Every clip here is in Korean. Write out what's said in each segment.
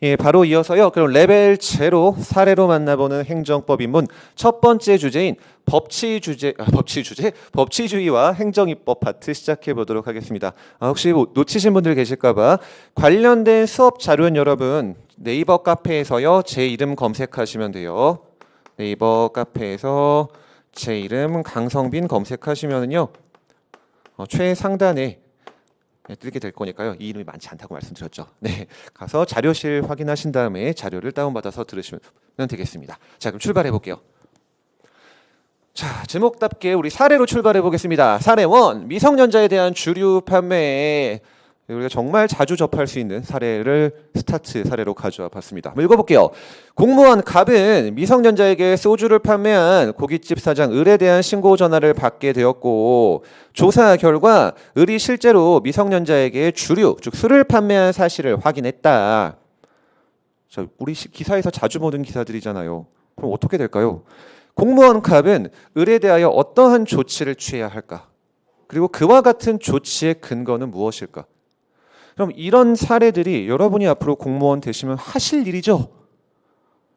예, 바로 이어서요. 그럼 레벨 제로 사례로 만나보는 행정법 입문 첫 번째 주제인 법치주의와 행정입법 파트 시작해 보도록 하겠습니다. 혹시 놓치신 분들 계실까봐 관련된 수업 자료는 여러분 네이버 카페에서요. 제 이름 검색하시면 돼요. 네이버 카페에서 제 이름 강성빈 검색하시면은요. 최상단에 뜨게 될 거니까요. 이 이름이 많지 않다고 말씀드렸죠. 네, 가서 자료실 확인하신 다음에 자료를 다운받아서 들으시면 되겠습니다. 자, 그럼 출발해 볼게요. 자, 제목답게 우리 사례로 출발해 보겠습니다. 사례 1, 미성년자에 대한 주류 판매. 우리가 정말 자주 접할 수 있는 사례를 스타트 사례로 가져와 봤습니다. 한번 읽어볼게요. 공무원 갑은 미성년자에게 소주를 판매한 고깃집 사장 을에 대한 신고 전화를 받게 되었고 조사 결과 을이 실제로 미성년자에게 주류, 즉 술을 판매한 사실을 확인했다. 자, 우리 기사에서 자주 보는 기사들이잖아요. 그럼 어떻게 될까요? 공무원 갑은 을에 대하여 어떠한 조치를 취해야 할까? 그리고 그와 같은 조치의 근거는 무엇일까? 그럼 이런 사례들이 여러분이 앞으로 공무원 되시면 하실 일이죠.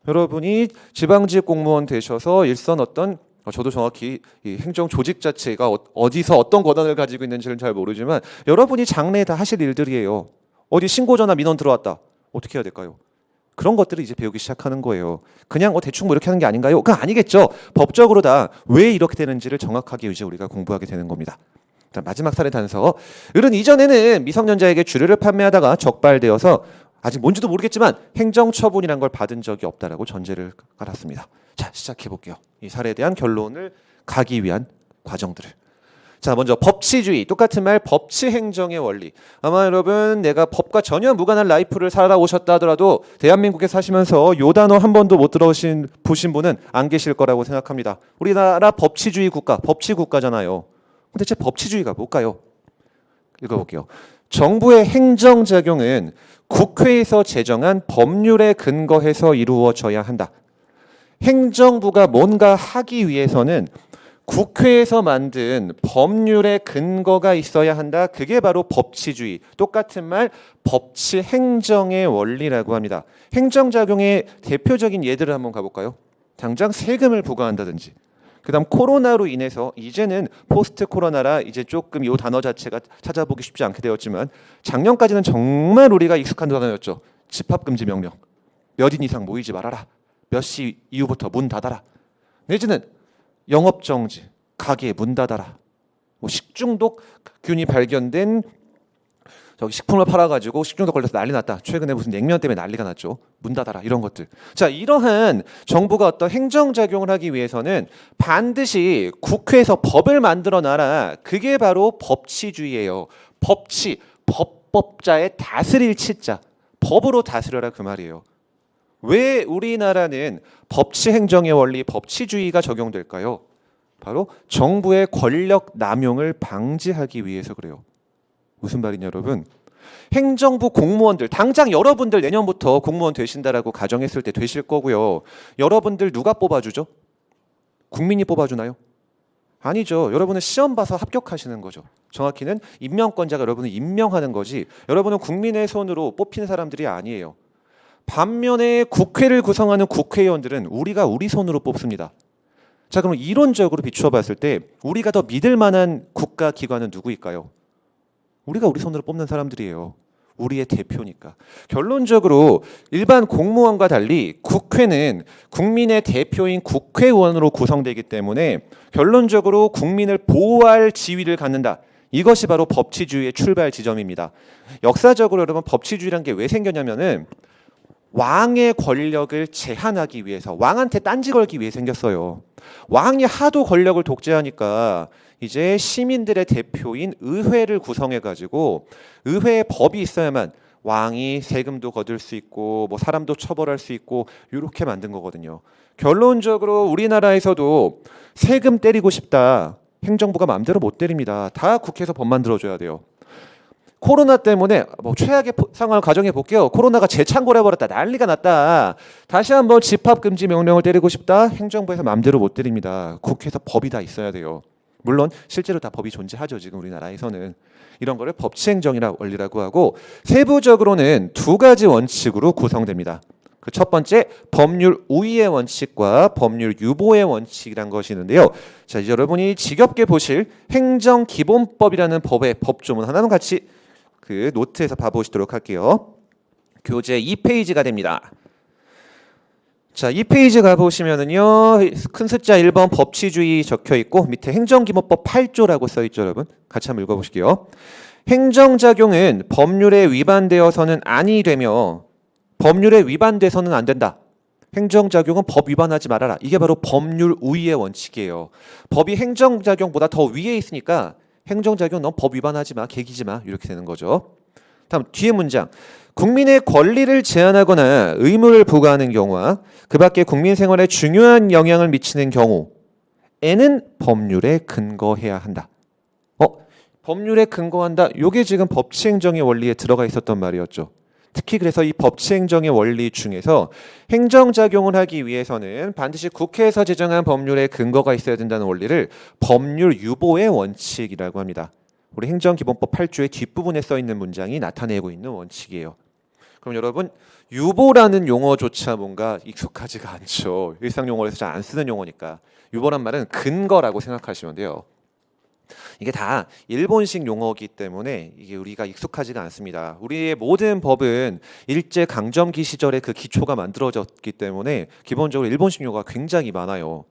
여러분이 지방직 공무원 되셔서 일선 어떤 저도 정확히 이 행정 조직 자체가 어디서 어떤 권한을 가지고 있는지는 잘 모르지만 여러분이 장래에 다 하실 일들이에요. 어디 신고 전화 민원 들어왔다. 어떻게 해야 될까요? 그런 것들을 이제 배우기 시작하는 거예요. 그냥 대충 뭐 이렇게 하는 게 아닌가요? 그건 아니겠죠. 법적으로 다 왜 이렇게 되는지를 정확하게 이제 우리가 공부하게 되는 겁니다. 마지막 사례 단서. 을은 이전에는 미성년자에게 주류를 판매하다가 적발되어서 아직 뭔지도 모르겠지만 행정처분이란 걸 받은 적이 없다라고 전제를 깔았습니다. 자, 시작해 볼게요. 이 사례에 대한 결론을 가기 위한 과정들을. 자, 먼저 법치주의. 똑같은 말 법치행정의 원리. 아마 여러분 내가 법과 전혀 무관한 라이프를 살아오셨다 하더라도 대한민국에 사시면서 요 단어 한 번도 못 들어보신 분은 안 계실 거라고 생각합니다. 우리나라 법치주의 국가, 법치국가잖아요. 대체 법치주의가 뭘까요? 읽어볼게요. 정부의 행정작용은 국회에서 제정한 법률에 근거해서 이루어져야 한다. 행정부가 뭔가 하기 위해서는 국회에서 만든 법률에 근거가 있어야 한다. 그게 바로 법치주의. 똑같은 말 법치행정의 원리라고 합니다. 행정작용의 대표적인 예들을 한번 가볼까요? 당장 세금을 부과한다든지 그 다음 코로나로 인해서 이제는 포스트 코로나라 이제 조금 이 단어 자체가 찾아보기 쉽지 않게 되었지만 작년까지는 정말 우리가 익숙한 단어였죠. 집합금지 명령. 몇 인 이상 모이지 말아라. 몇 시 이후부터 문 닫아라. 내지는 영업정지, 가게 문 닫아라. 식중독균이 발견된 식품을 팔아가지고 식중독 걸려서 난리 났다. 최근에 무슨 냉면 때문에 난리가 났죠. 문 닫아라 이런 것들. 자, 이러한 정부가 어떤 행정작용을 하기 위해서는 반드시 국회에서 법을 만들어 놔라. 그게 바로 법치주의예요. 법치, 법법자의 다스릴 치자. 법으로 다스려라 그 말이에요. 왜 우리나라는 법치행정의 원리, 법치주의가 적용될까요? 바로 정부의 권력 남용을 방지하기 위해서 그래요. 무슨 말이냐 여러분? 행정부 공무원들 당장 여러분들 내년부터 공무원 되신다라고 가정했을 때 되실 거고요. 여러분들 누가 뽑아주죠? 국민이 뽑아주나요? 아니죠. 여러분은 시험 봐서 합격하시는 거죠. 정확히는 임명권자가 여러분을 임명하는 거지 여러분은 국민의 손으로 뽑히는 사람들이 아니에요. 반면에 국회를 구성하는 국회의원들은 우리가 우리 손으로 뽑습니다. 자, 그럼 이론적으로 비추어 봤을 때 우리가 더 믿을 만한 국가기관은 누구일까요? 우리가 우리 손으로 뽑는 사람들이에요. 우리의 대표니까. 결론적으로 일반 공무원과 달리 국회는 국민의 대표인 국회의원으로 구성되기 때문에 결론적으로 국민을 보호할 지위를 갖는다. 이것이 바로 법치주의의 출발 지점입니다. 역사적으로 여러분 법치주의란 게 왜 생겼냐면은 왕의 권력을 제한하기 위해서 왕한테 딴지 걸기 위해 생겼어요. 왕이 하도 권력을 독재하니까 이제 시민들의 대표인 의회를 구성해가지고 의회에 법이 있어야만 왕이 세금도 거둘 수 있고 뭐 사람도 처벌할 수 있고 이렇게 만든 거거든요. 결론적으로 우리나라에서도 세금 때리고 싶다. 행정부가 마음대로 못 때립니다. 다 국회에서 법 만들어줘야 돼요. 코로나 때문에 최악의 상황을 가정해 볼게요. 코로나가 재창궐해 버렸다. 난리가 났다. 다시 한번 집합금지 명령을 때리고 싶다. 행정부에서 마음대로 못 때립니다. 국회에서 법이 다 있어야 돼요. 물론 실제로 다 법이 존재하죠. 지금 우리나라에서는. 이런 거를 법치행정이라고 원리라고 하고 세부적으로는 두 가지 원칙으로 구성됩니다. 그 첫 번째 법률 우위의 원칙과 법률 유보의 원칙이란 것이 있는데요. 자, 이제 여러분이 지겹게 보실 행정기본법이라는 법의 법조문 하나는 같이 그 노트에서 봐보시도록 할게요. 교재 2페이지가 됩니다. 자, 2페이지 가보시면은요, 큰 숫자 1번 법치주의 적혀 있고 밑에 행정기본법 8조라고 써 있죠, 여러분. 같이 한번 읽어보실게요. 행정작용은 법률에 위반되어서는 아니 되며 법률에 위반돼서는 안 된다. 행정작용은 법 위반하지 말아라. 이게 바로 법률 우위의 원칙이에요. 법이 행정작용보다 더 위에 있으니까 행정작용 넌 법 위반하지 마, 개기지 마 이렇게 되는 거죠. 다음 뒤에 문장. 국민의 권리를 제한하거나 의무를 부과하는 경우와 그 밖에 국민 생활에 중요한 영향을 미치는 경우에는 법률에 근거해야 한다. 법률에 근거한다. 이게 지금 법치행정의 원리에 들어가 있었던 말이었죠. 특히 그래서 이 법치행정의 원리 중에서 행정작용을 하기 위해서는 반드시 국회에서 제정한 법률에 근거가 있어야 된다는 원리를 법률 유보의 원칙이라고 합니다. 우리 행정기본법 8조의 뒷부분에 써 있는 문장이 나타내고 있는 원칙이에요. 그럼 여러분 유보라는 용어조차 뭔가 익숙하지가 않죠. 일상 용어에서 잘 안 쓰는 용어니까. 유보란 말은 근거라고 생각하시면 돼요. 이게 다 일본식 용어이기 때문에 이게 우리가 익숙하지가 않습니다. 우리의 모든 법은 일제 강점기 시절에 그 기초가 만들어졌기 때문에 기본적으로 일본식 용어가 굉장히 많아요.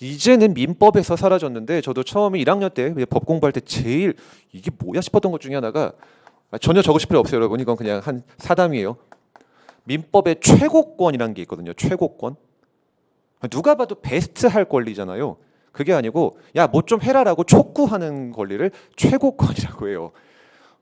이제는 민법에서 사라졌는데 저도 처음에 1학년 때 법 공부할 때 제일 이게 뭐야 싶었던 것 중에 하나가 전혀 적으실 필요 없어요, 여러분. 이건 그냥 한 사담이에요. 민법의 최고권이라는 게 있거든요. 최고권. 누가 봐도 베스트 할 권리잖아요. 그게 아니고 야 뭐 좀 해라라고 촉구하는 권리를 최고권이라고 해요.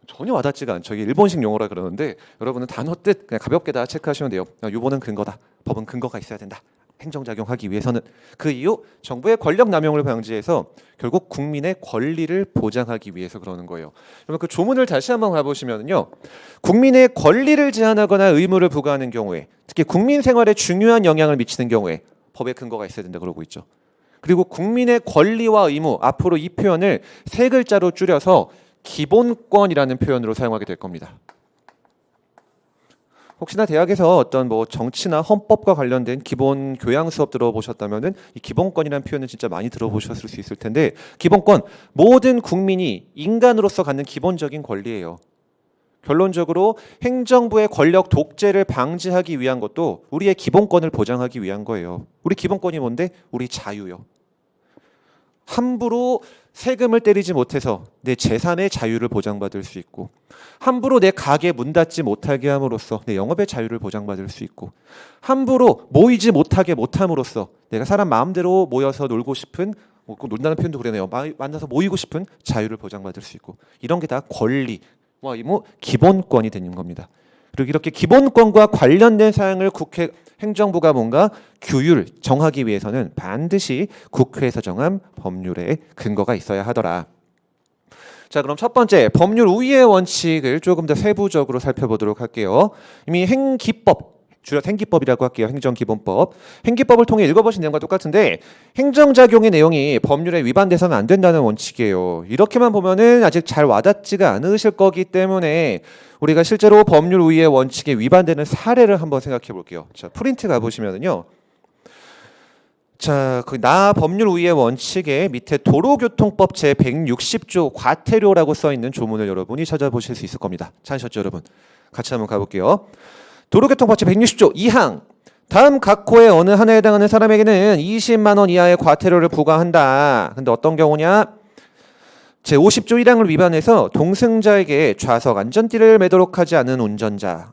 전혀 와닿지가 않죠. 이게 일본식 용어라 그러는데 여러분은 단어 뜻 그냥 가볍게 다 체크하시면 돼요. 유보는 근거다. 법은 근거가 있어야 된다. 행정작용하기 위해서는. 그 이유 정부의 권력 남용을 방지해서 결국 국민의 권리를 보장하기 위해서 그러는 거예요. 그러면 그 조문을 다시 한번 가보시면요. 국민의 권리를 제한하거나 의무를 부과하는 경우에 특히 국민 생활에 중요한 영향을 미치는 경우에 법의 근거가 있어야 된다 그러고 있죠. 그리고 국민의 권리와 의무 앞으로 이 표현을 세 글자로 줄여서 기본권이라는 표현으로 사용하게 될 겁니다. 혹시나 대학에서 어떤 뭐 정치나 헌법과 관련된 기본 교양 수업 들어보셨다면은 이 기본권이라는 표현은 진짜 많이 들어보셨을 수 있을 텐데 기본권 모든 국민이 인간으로서 갖는 기본적인 권리예요. 결론적으로 행정부의 권력 독재를 방지하기 위한 것도 우리의 기본권을 보장하기 위한 거예요. 우리 기본권이 뭔데? 우리 자유요. 함부로 세금을 때리지 못해서 내 재산의 자유를 보장받을 수 있고 함부로 내 가게 문 닫지 못하게 함으로써 내 영업의 자유를 보장받을 수 있고 함부로 모이지 못하게 못함으로써 내가 사람 마음대로 모여서 놀고 싶은 꼭 논다는 표현도 그러네요. 만나서 모이고 싶은 자유를 보장받을 수 있고 이런 게 다 권리와 의무 기본권이 되는 겁니다. 그리고 이렇게 기본권과 관련된 사항을 국회 행정부가 뭔가 규율 정하기 위해서는 반드시 국회에서 정한 법률에 근거가 있어야 하더라. 자, 그럼 첫 번째 법률 우위의 원칙을 조금 더 세부적으로 살펴보도록 할게요. 이미 행기법 줄여 행기법이라고 할게요. 행정기본법. 행기법을 통해 읽어보신 내용과 똑같은데 행정작용의 내용이 법률에 위반돼서는 안 된다는 원칙이에요. 이렇게만 보면은 아직 잘 와닿지가 않으실 거기 때문에 우리가 실제로 법률 우위의 원칙에 위반되는 사례를 한번 생각해 볼게요. 자, 프린트 가보시면은요. 자, 그 나 법률 우위의 원칙에 밑에 도로교통법 제160조 과태료라고 써 있는 조문을 여러분이 찾아보실 수 있을 겁니다. 찾으셨죠, 여러분? 같이 한번 가볼게요. 도로교통법 제160조 2항 다음 각 호의 어느 하나에 해당하는 사람에게는 20만 원 이하의 과태료를 부과한다. 근데 어떤 경우냐? 제50조 1항을 위반해서 동승자에게 좌석 안전띠를 매도록 하지 않은 운전자.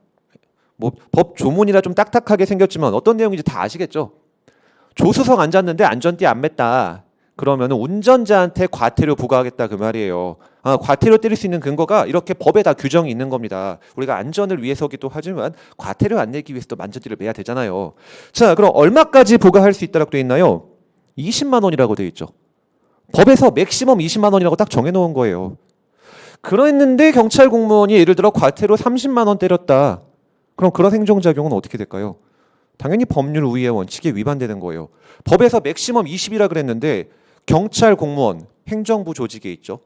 뭐 법 조문이라 좀 딱딱하게 생겼지만 어떤 내용인지 다 아시겠죠? 조수석 앉았는데 안전띠 안 맸다. 그러면 운전자한테 과태료 부과하겠다 그 말이에요. 과태료 때릴 수 있는 근거가 이렇게 법에 다 규정이 있는 겁니다. 우리가 안전을 위해서기도 하지만 과태료 안 내기 위해서도 안전띠를 매야 되잖아요. 자, 그럼 얼마까지 부과할 수 있다고 되어 있나요? 20만 원이라고 되어 있죠. 법에서 맥시멈 20만 원이라고 딱 정해놓은 거예요. 그랬는데 경찰 공무원이 예를 들어 과태료 30만 원 때렸다. 그럼 그런 행정작용은 어떻게 될까요? 당연히 법률 우위의 원칙에 위반되는 거예요. 법에서 맥시멈 20이라 그랬는데 경찰 공무원 행정부 조직에 있죠.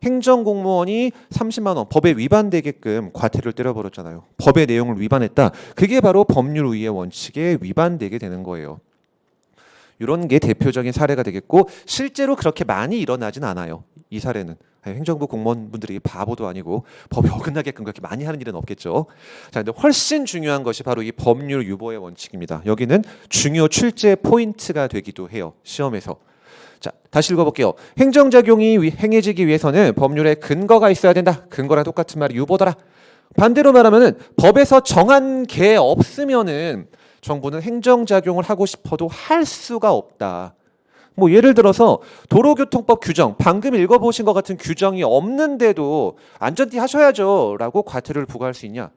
행정공무원이 30만 원 법에 위반되게끔 과태료를 때려버렸잖아요. 법의 내용을 위반했다. 그게 바로 법률의의 원칙에 위반되게 되는 거예요. 이런 게 대표적인 사례가 되겠고 실제로 그렇게 많이 일어나진 않아요. 이 사례는. 행정부 공무원분들이 바보도 아니고 법에 어긋나게끔 그렇게 많이 하는 일은 없겠죠. 자, 근데 훨씬 중요한 것이 바로 이 법률 유보의 원칙입니다. 여기는 중요 출제 포인트가 되기도 해요. 시험에서. 자, 다시 읽어볼게요. 행정작용이 행해지기 위해서는 법률에 근거가 있어야 된다. 근거랑 똑같은 말이 유보더라. 반대로 말하면은 법에서 정한 게 없으면은 정부는 행정작용을 하고 싶어도 할 수가 없다. 뭐 예를 들어서 도로교통법 규정, 방금 읽어보신 것 같은 규정이 없는데도 안전띠 하셔야죠 라고 과태료를 부과할 수 있냐?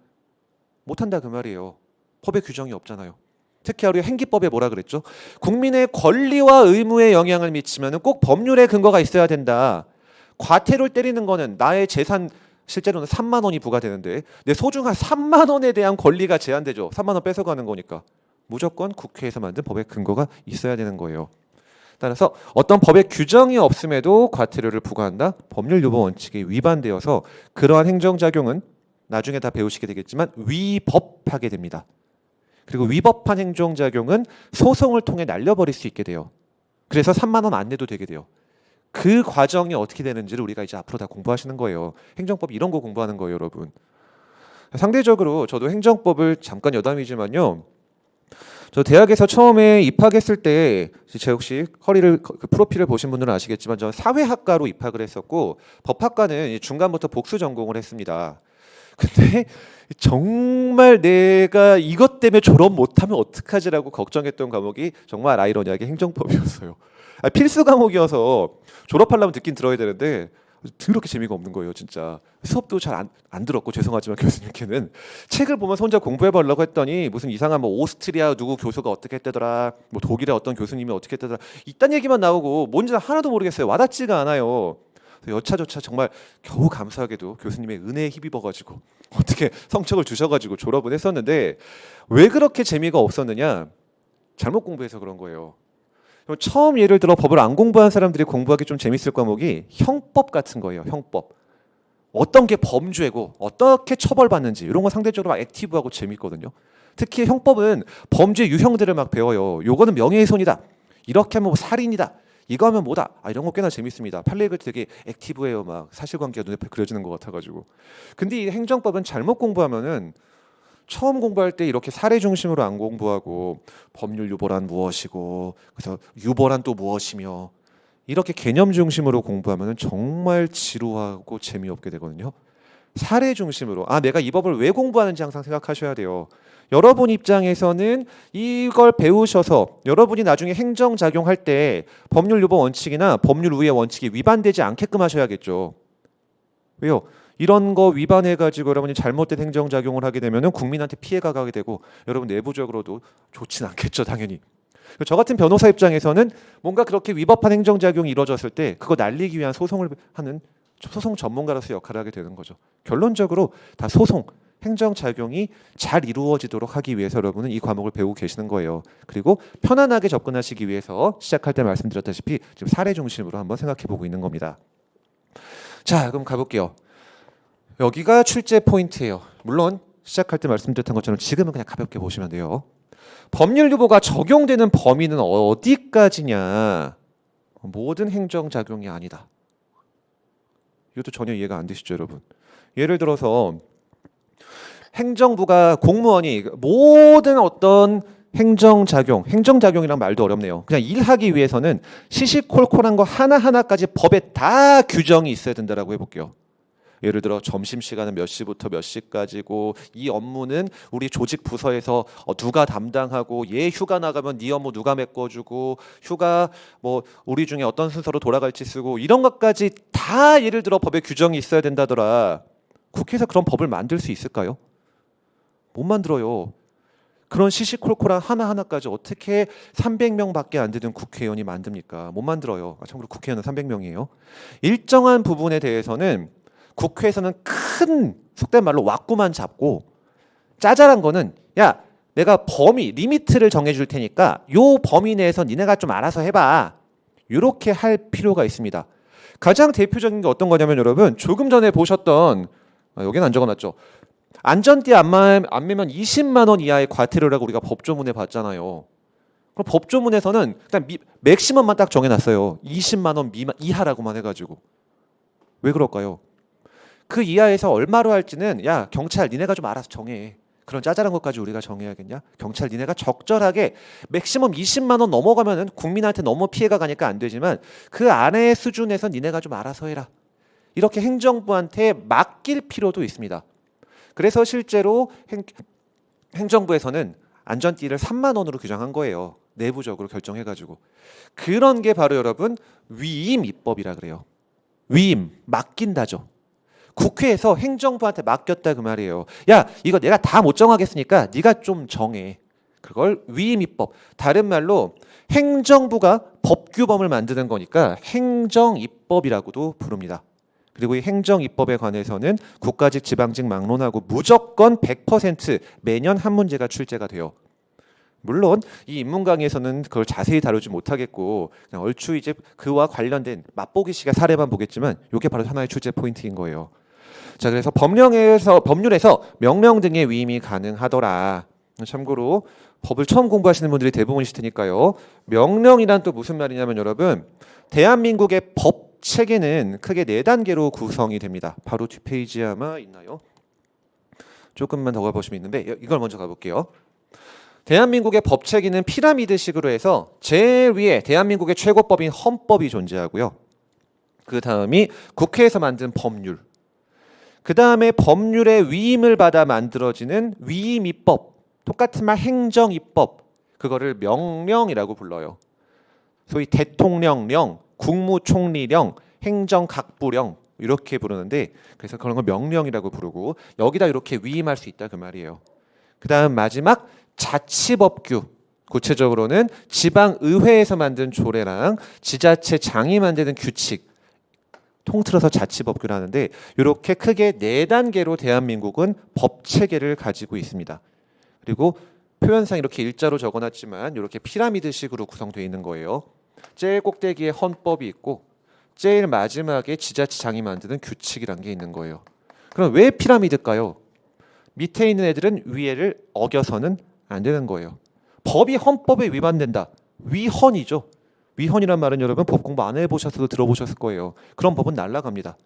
못한다 그 말이에요. 법에 규정이 없잖아요. 특히 우리 행기법에 뭐라 그랬죠? 국민의 권리와 의무에 영향을 미치면 꼭 법률에 근거가 있어야 된다. 과태료를 때리는 거는 나의 재산 실제로는 3만 원이 부과되는데 내 소중한 3만 원에 대한 권리가 제한되죠. 3만 원 뺏어가는 거니까. 무조건 국회에서 만든 법에 근거가 있어야 되는 거예요. 따라서 어떤 법의 규정이 없음에도 과태료를 부과한다. 법률 유보 원칙에 위반되어서 그러한 행정작용은 나중에 다 배우시게 되겠지만 위법하게 됩니다. 그리고 위법한 행정작용은 소송을 통해 날려버릴 수 있게 돼요. 그래서 3만 원 안 내도 되게 돼요. 그 과정이 어떻게 되는지를 우리가 이제 앞으로 다 공부하시는 거예요. 행정법 이런 거 공부하는 거예요, 여러분. 상대적으로 저도 행정법을 잠깐 여담이지만요. 저 대학에서 처음에 입학했을 때 제가 혹시 그 프로필을 보신 분들은 아시겠지만 저는 사회학과로 입학을 했었고 법학과는 중간부터 복수 전공을 했습니다. 근데 정말 내가 이것 때문에 졸업 못하면 어떡하지라고 걱정했던 과목이 정말 아이러니하게 행정법이었어요. 필수 과목이어서 졸업하려면 듣긴 들어야 되는데 더럽게 재미가 없는 거예요, 진짜. 수업도 잘 안 들었고 죄송하지만 교수님께는 책을 보면서 혼자 공부해보려고 했더니 무슨 이상한 뭐 오스트리아 누구 교수가 어떻게 했다더라, 뭐 독일의 어떤 교수님이 어떻게 했다더라 이딴 얘기만 나오고 뭔지 하나도 모르겠어요. 와닿지가 않아요. 여차저차 정말 겨우 감사하게도 교수님의 은혜에 힘입어가지고 어떻게 성적을 주셔가지고 졸업을 했었는데 왜 그렇게 재미가 없었느냐? 잘못 공부해서 그런 거예요. 처음 예를 들어 법을 안 공부한 사람들이 공부하기 좀 재밌을 과목이 형법 같은 거예요. 형법. 어떤 게 범죄고 어떻게 처벌받는지 이런 건 상대적으로 막 액티브하고 재밌거든요. 특히 형법은 범죄 유형들을 막 배워요. 요거는 명예훼손이다. 이렇게 하면 뭐 살인이다. 이거 하면 뭐다. 이런 거 꽤나 재밌습니다. 판례가 되게 액티브해요. 막 사실관계가 눈에 그려지는 것 같아가지고. 근데 이 행정법은 잘못 공부하면은 처음 공부할 때 이렇게 사례 중심으로 안 공부하고 법률 유보란 무엇이고 그래서 유보란 또 무엇이며 이렇게 개념 중심으로 공부하면 정말 지루하고 재미없게 되거든요. 사례 중심으로 내가 이 법을 왜 공부하는지 항상 생각하셔야 돼요. 여러분 입장에서는 이걸 배우셔서 여러분이 나중에 행정작용할 때 법률 유보 원칙이나 법률 우회 원칙이 위반되지 않게끔 하셔야겠죠. 왜요? 이런 거 위반해가지고 여러분이 잘못된 행정작용을 하게 되면 국민한테 피해가 가게 되고 여러분 내부적으로도 좋진 않겠죠, 당연히. 저 같은 변호사 입장에서는 뭔가 그렇게 위법한 행정작용이 이루어졌을 때 그거 날리기 위한 소송을 하는 소송 전문가로서 역할을 하게 되는 거죠. 결론적으로 다 소송, 행정작용이 잘 이루어지도록 하기 위해서 여러분은 이 과목을 배우고 계시는 거예요. 그리고 편안하게 접근하시기 위해서 시작할 때 말씀드렸다시피 지금 사례 중심으로 한번 생각해보고 있는 겁니다. 자, 그럼 가볼게요. 여기가 출제 포인트예요. 물론 시작할 때 말씀드렸던 것처럼 지금은 그냥 가볍게 보시면 돼요. 법률 유보가 적용되는 범위는 어디까지냐? 모든 행정작용이 아니다. 이것도 전혀 이해가 안 되시죠, 여러분? 예를 들어서 행정부가 공무원이 모든 어떤 행정작용이란 말도 어렵네요. 그냥 일하기 위해서는 시시콜콜한 거 하나하나까지 법에 다 규정이 있어야 된다라고 해볼게요. 예를 들어 점심시간은 몇 시부터 몇 시까지고 이 업무는 우리 조직 부서에서 누가 담당하고 얘 휴가 나가면 네 업무 누가 메꿔주고 휴가 뭐 우리 중에 어떤 순서로 돌아갈지 쓰고 이런 것까지 다 예를 들어 법에 규정이 있어야 된다더라. 국회에서 그런 법을 만들 수 있을까요? 못 만들어요. 그런 시시콜콜한 하나하나까지 어떻게 300명밖에 안 되는 국회의원이 만듭니까? 못 만들어요. 참고로 국회의원은 300명이에요. 일정한 부분에 대해서는 국회에서는 큰 속된 말로 왁구만 잡고 짜잘한 거는 야 내가 범위 리미트를 정해줄 테니까 요 범위 내에서 니네가 좀 알아서 해봐 이렇게 할 필요가 있습니다. 가장 대표적인 게 어떤 거냐면 여러분 조금 전에 보셨던 여기는 안 적어놨죠. 안전띠 안 매면 20만 원 이하의 과태료라고 우리가 법조문에 봤잖아요. 그럼 법조문에서는 그냥 맥시멈만 딱 정해놨어요. 20만 원 이하라고만 해가지고. 왜 그럴까요? 그 이하에서 얼마로 할지는 야 경찰 니네가 좀 알아서 정해. 그런 짜잘한 것까지 우리가 정해야겠냐? 경찰 니네가 적절하게 맥시멈 20만 원 넘어가면은 국민한테 너무 피해가 가니까 안 되지만 그 안의 수준에서 니네가 좀 알아서 해라. 이렇게 행정부한테 맡길 필요도 있습니다. 그래서 실제로 행정부에서는 안전띠를 3만 원으로 규정한 거예요. 내부적으로 결정해가지고. 그런 게 바로 여러분 위임 입법이라 그래요. 위임, 맡긴다죠. 국회에서 행정부한테 맡겼다 그 말이에요. 야 이거 내가 다 못 정하겠으니까 네가 좀 정해. 그걸 위임 입법. 다른 말로 행정부가 법규범을 만드는 거니까 행정 입법이라고도 부릅니다. 그리고 이 행정 입법에 관해서는 국가직 지방직 막론하고 무조건 100% 매년 한 문제가 출제가 돼요. 물론 이 인문 강의에서는 그걸 자세히 다루지 못하겠고 그냥 얼추 이제 그와 관련된 맛보기식의 사례만 보겠지만 이게 바로 하나의 출제 포인트인 거예요. 자, 그래서 법률에서 명령 등의 위임이 가능하더라. 참고로 법을 처음 공부하시는 분들이 대부분이실 테니까요. 명령이란 또 무슨 말이냐면 여러분 대한민국의 법 체계는 크게 4단계로 구성이 됩니다. 바로 뒷페이지에 아마 있나요? 조금만 더 가보시면 있는데 이걸 먼저 가볼게요. 대한민국의 법 체계는 피라미드식으로 해서 제일 위에 대한민국의 최고법인 헌법이 존재하고요. 그 다음이 국회에서 만든 법률. 그 다음에 법률의 위임을 받아 만들어지는 위임입법. 똑같은 말 행정입법. 그거를 명령이라고 불러요. 소위 대통령령, 국무총리령, 행정각부령 이렇게 부르는데 그래서 그런 걸 명령이라고 부르고 여기다 이렇게 위임할 수 있다 그 말이에요. 그 다음 마지막 자치법규. 구체적으로는 지방의회에서 만든 조례랑 지자체장이 만드는 규칙. 통틀어서 자치법규라는데 이렇게 크게 4단계로 대한민국은 법체계를 가지고 있습니다. 그리고 표현상 이렇게 일자로 적어놨지만 이렇게 피라미드식으로 구성되어 있는 거예요. 제일 꼭대기에 헌법이 있고 제일 마지막에 지자체장이 만드는 규칙이란 게 있는 거예요. 그럼 왜 피라미드일까요? 밑에 있는 애들은 위에를 어겨서는 안 되는 거예요. 법이 헌법에 위반된다. 위헌이죠. 위헌이란 말은 여러분 법 공부 안 해보셔서도 들어보셨을 거예요. 그런 법은 날아갑니다.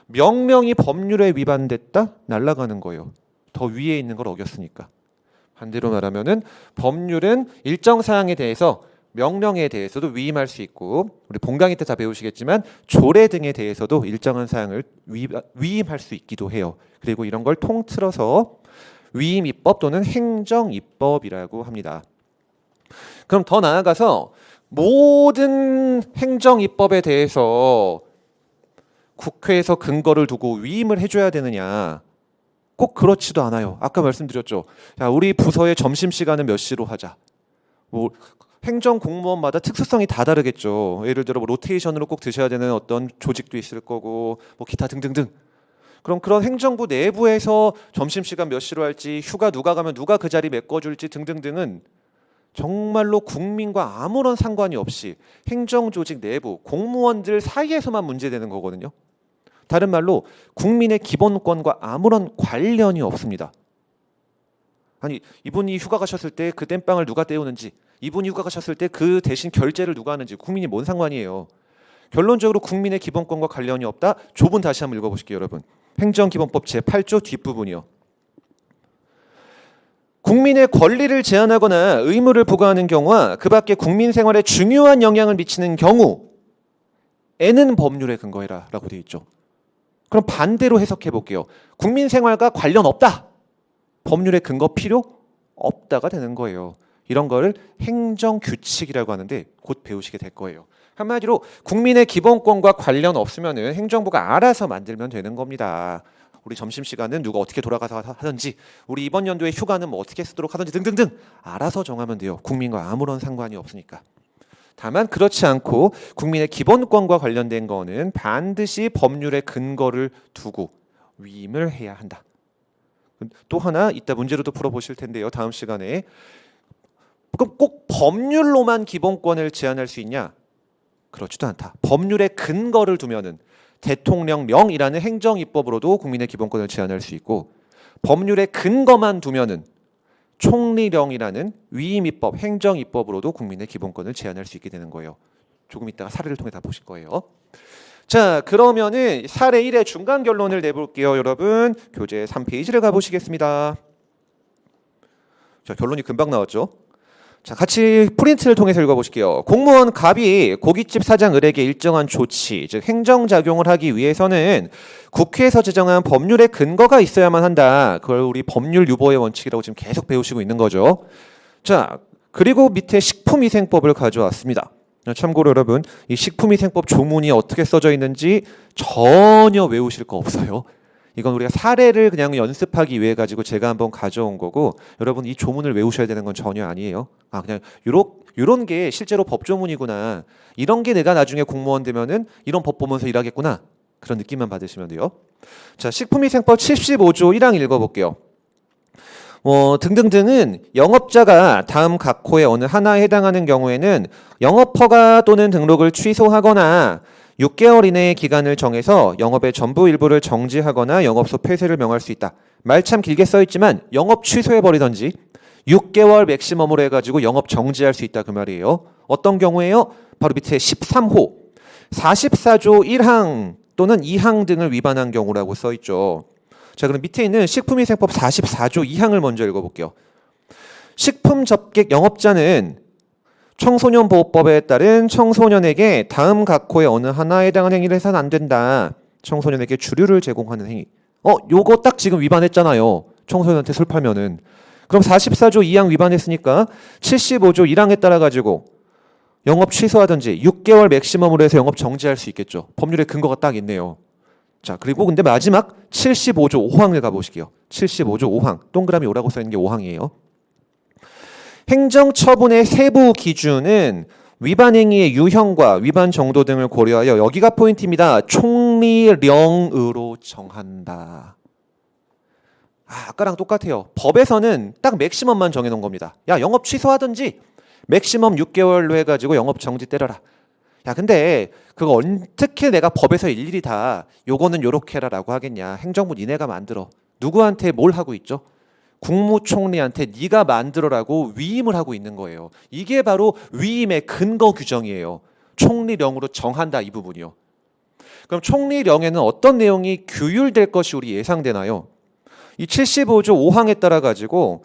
명령이 법률에 위반됐다? 날아가는 거예요. 더 위에 있는 걸 어겼으니까. 반대로 말하면은 법률은 일정 사항에 대해서 명령에 대해서도 위임할 수 있고 우리 본강의 때 다 배우시겠지만 조례 등에 대해서도 일정한 사항을 위임할 수 있기도 해요. 그리고 이런 걸 통틀어서 위임입법 또는 행정입법이라고 합니다. 그럼 더 나아가서 모든 행정입법에 대해서 국회에서 근거를 두고 위임을 해줘야 되느냐? 꼭 그렇지도 않아요. 아까 말씀드렸죠. 자, 우리 부서의 점심시간은 몇 시로 하자. 뭐 행정 공무원마다 특수성이 다 다르겠죠. 예를 들어 뭐 로테이션으로 꼭 드셔야 되는 어떤 조직도 있을 거고 뭐 기타 등등등. 그럼 그런 행정부 내부에서 점심시간 몇 시로 할지 휴가 누가 가면 누가 그 자리 메꿔줄지 등등등은 정말로 국민과 아무런 상관이 없이 행정조직 내부 공무원들 사이에서만 문제되는 거거든요. 다른 말로 국민의 기본권과 아무런 관련이 없습니다. 아니 이분이 휴가 가셨을 때 그 땜빵을 누가 때우는지 이분이 휴가 가셨을 때 그 대신 결제를 누가 하는지 국민이 뭔 상관이에요. 결론적으로 국민의 기본권과 관련이 없다. 조분 다시 한번 읽어보실게요 여러분. 행정기본법 제8조 뒷부분이요. 국민의 권리를 제한하거나 의무를 부과하는 경우와 그 밖에 국민 생활에 중요한 영향을 미치는 경우에는 법률에 근거해라 라고 되어 있죠. 그럼 반대로 해석해 볼게요. 국민 생활과 관련 없다. 법률에 근거 필요 없다가 되는 거예요. 이런 거를 행정규칙이라고 하는데 곧 배우시게 될 거예요. 한마디로 국민의 기본권과 관련 없으면 행정부가 알아서 만들면 되는 겁니다. 우리 점심시간은 누가 어떻게 돌아가서 하든지 우리 이번 연도에 휴가는 뭐 어떻게 쓰도록 하든지 등등등 알아서 정하면 돼요. 국민과 아무런 상관이 없으니까. 다만 그렇지 않고 국민의 기본권과 관련된 거는 반드시 법률의 근거를 두고 위임을 해야 한다. 또 하나 이따 문제로도 풀어보실 텐데요. 다음 시간에 그럼 꼭 법률로만 기본권을 제한할 수 있냐? 그렇지도 않다. 법률의 근거를 두면은 대통령령이라는 행정입법으로도 국민의 기본권을 제한할 수 있고 법률의 근거만 두면은 총리령이라는 위임입법, 행정입법으로도 국민의 기본권을 제한할 수 있게 되는 거예요. 조금 이따가 사례를 통해 다 보실 거예요. 자, 그러면은 사례 1의 중간 결론을 내볼게요. 여러분 교재 3페이지를 가보시겠습니다. 자, 결론이 금방 나왔죠. 자, 같이 프린트를 통해서 읽어보실게요. 공무원 갑이 고깃집 사장 을에게 일정한 조치, 즉 행정작용을 하기 위해서는 국회에서 제정한 법률의 근거가 있어야만 한다. 그걸 우리 법률 유보의 원칙이라고 지금 계속 배우시고 있는 거죠. 자, 그리고 밑에 식품위생법을 가져왔습니다. 참고로 여러분, 이 식품위생법 조문이 어떻게 써져 있는지 전혀 외우실 거 없어요. 이건 우리가 사례를 그냥 연습하기 위해 가지고 제가 한번 가져온 거고 여러분 이 조문을 외우셔야 되는 건 전혀 아니에요. 그냥 요런 게 실제로 법조문이구나. 이런 게 내가 나중에 공무원 되면은 이런 법 보면서 일하겠구나. 그런 느낌만 받으시면 돼요. 자, 식품위생법 75조 1항 읽어볼게요. 등등등은 영업자가 다음 각 호의 어느 하나에 해당하는 경우에는 영업허가 또는 등록을 취소하거나 6개월 이내의 기간을 정해서 영업의 전부 일부를 정지하거나 영업소 폐쇄를 명할 수 있다. 말 참 길게 써있지만 영업 취소해버리던지 6개월 맥시멈으로 해가지고 영업 정지할 수 있다 그 말이에요. 어떤 경우에요? 바로 밑에 13호 44조 1항 또는 2항 등을 위반한 경우라고 써있죠. 자, 그럼 밑에 있는 식품위생법 44조 2항을 먼저 읽어볼게요. 식품 접객 영업자는 청소년 보호법에 따른 청소년에게 다음 각 호의 어느 하나에 해당하는 행위를 해서는 안 된다. 청소년에게 주류를 제공하는 행위. 요거 딱 지금 위반했잖아요. 청소년한테 술 팔면은. 그럼 44조 2항 위반했으니까 75조 1항에 따라 가지고 영업 취소하든지 6개월 맥시멈으로 해서 영업 정지할 수 있겠죠. 법률의 근거가 딱 있네요. 자, 그리고 근데 마지막 75조 5항을 가보실게요. 75조 5항. 동그라미 오라고 써있는 게 5항이에요. 행정처분의 세부 기준은 위반 행위의 유형과 위반 정도 등을 고려하여 여기가 포인트입니다. 총리령으로 정한다. 아까랑 똑같아요. 법에서는 딱 맥시멈만 정해놓은 겁니다. 야, 영업 취소하든지 맥시멈 6개월로 해가지고 영업 정지 때려라. 야, 근데 그거 어떻게 내가 법에서 일일이 다 요거는 요렇게 해라라고 하겠냐. 행정부 니네가 만들어. 누구한테 뭘 하고 있죠? 국무총리한테 네가 만들어라고 위임을 하고 있는 거예요. 이게 바로 위임의 근거 규정이에요. 총리령으로 정한다 이 부분이요. 그럼 총리령에는 어떤 내용이 규율될 것이 우리 예상되나요? 이 75조 5항에 따라 가지고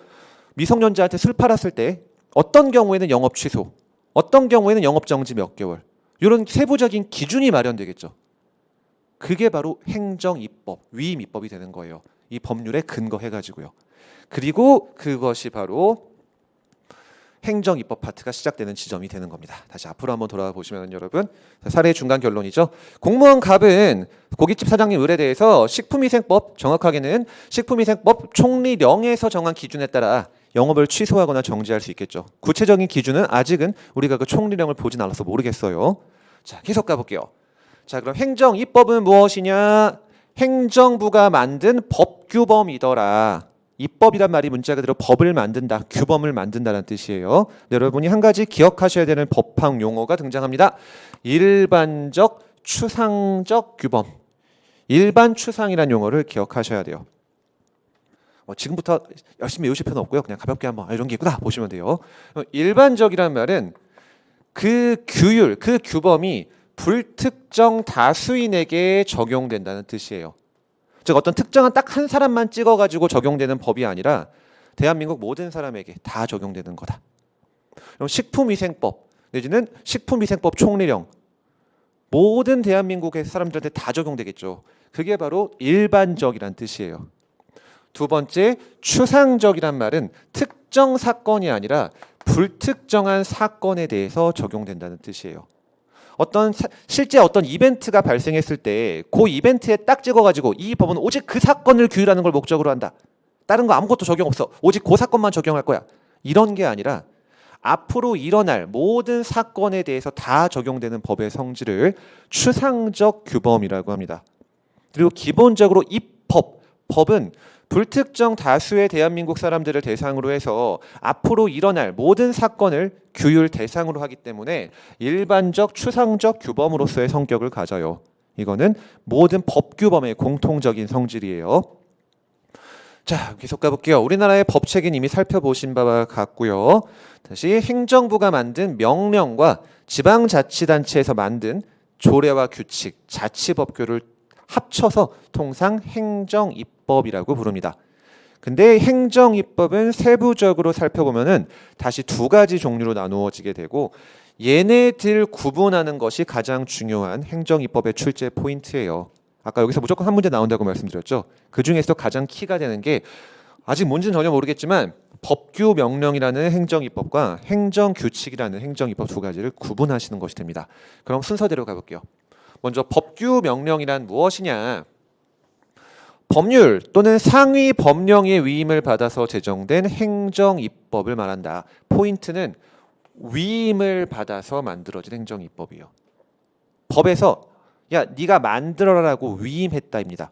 미성년자한테 술 팔았을 때 어떤 경우에는 영업 취소, 어떤 경우에는 영업 정지 몇 개월 이런 세부적인 기준이 마련되겠죠. 그게 바로 행정입법, 위임입법이 되는 거예요. 이 법률에 근거해가지고요. 그리고 그것이 바로 행정입법 파트가 시작되는 지점이 되는 겁니다. 다시 앞으로 한번 돌아와 보시면 여러분 사례의 중간 결론이죠. 공무원 갑은 고깃집 사장님 을에 대해서 식품위생법, 정확하게는 식품위생법 총리령에서 정한 기준에 따라 영업을 취소하거나 정지할 수 있겠죠. 구체적인 기준은 아직은 우리가 그 총리령을 보진 않아서 모르겠어요. 자, 계속 가볼게요. 자, 그럼 행정입법은 무엇이냐? 행정부가 만든 법규범이더라. 입법이란 말이 문자 그대로 법을 만든다, 규범을 만든다는 뜻이에요. 네, 여러분이 한 가지 기억하셔야 되는 법학 용어가 등장합니다. 일반적, 추상적 규범. 일반 추상이라는 용어를 기억하셔야 돼요. 지금부터 열심히 외우실 필요는 없고요. 그냥 가볍게 한번 이런 게 있구나 보시면 돼요. 일반적이라는 말은 그 규율, 그 규범이 불특정 다수인에게 적용된다는 뜻이에요. 즉 어떤 특정한 딱 한 사람만 찍어가지고 적용되는 법이 아니라 대한민국 모든 사람에게 다 적용되는 거다. 그럼 식품위생법 내지는 식품위생법 총리령 모든 대한민국의 사람들한테 다 적용되겠죠. 그게 바로 일반적이란 뜻이에요. 두 번째, 추상적이란 말은 특정 사건이 아니라 불특정한 사건에 대해서 적용된다는 뜻이에요. 실제 어떤 이벤트가 발생했을 때 그 이벤트에 딱 찍어가지고 이 법은 오직 그 사건을 규율하는 걸 목적으로 한다. 다른 거 아무것도 적용 없어. 오직 그 사건만 적용할 거야. 이런 게 아니라 앞으로 일어날 모든 사건에 대해서 다 적용되는 법의 성질을 추상적 규범이라고 합니다. 그리고 기본적으로 이 법은 불특정 다수의 대한민국 사람들을 대상으로 해서 앞으로 일어날 모든 사건을 규율 대상으로 하기 때문에 일반적 추상적 규범으로서의 성격을 가져요. 이거는 모든 법규범의 공통적인 성질이에요. 자, 계속 가볼게요. 우리나라의 법체계는 이미 살펴보신 바와 같고요. 다시 행정부가 만든 명령과 지방자치단체에서 만든 조례와 규칙, 자치법규를 합쳐서 통상 행정입법이라고 부릅니다. 근데 행정입법은 세부적으로 살펴보면은 다시 두 가지 종류로 나누어지게 되고 얘네들 구분하는 것이 가장 중요한 행정입법의 출제 포인트예요. 아까 여기서 무조건 한 문제 나온다고 말씀드렸죠. 그 중에서 가장 키가 되는 게 아직 뭔지는 전혀 모르겠지만 법규 명령이라는 행정입법과 행정규칙이라는 행정입법 두 가지를 구분하시는 것이 됩니다. 그럼 순서대로 가볼게요. 먼저 법규 명령이란 무엇이냐? 법률 또는 상위 법령의 위임을 받아서 제정된 행정입법을 말한다. 포인트는 위임을 받아서 만들어진 행정입법이에요. 법에서 야 네가 만들어라라고 위임했다입니다.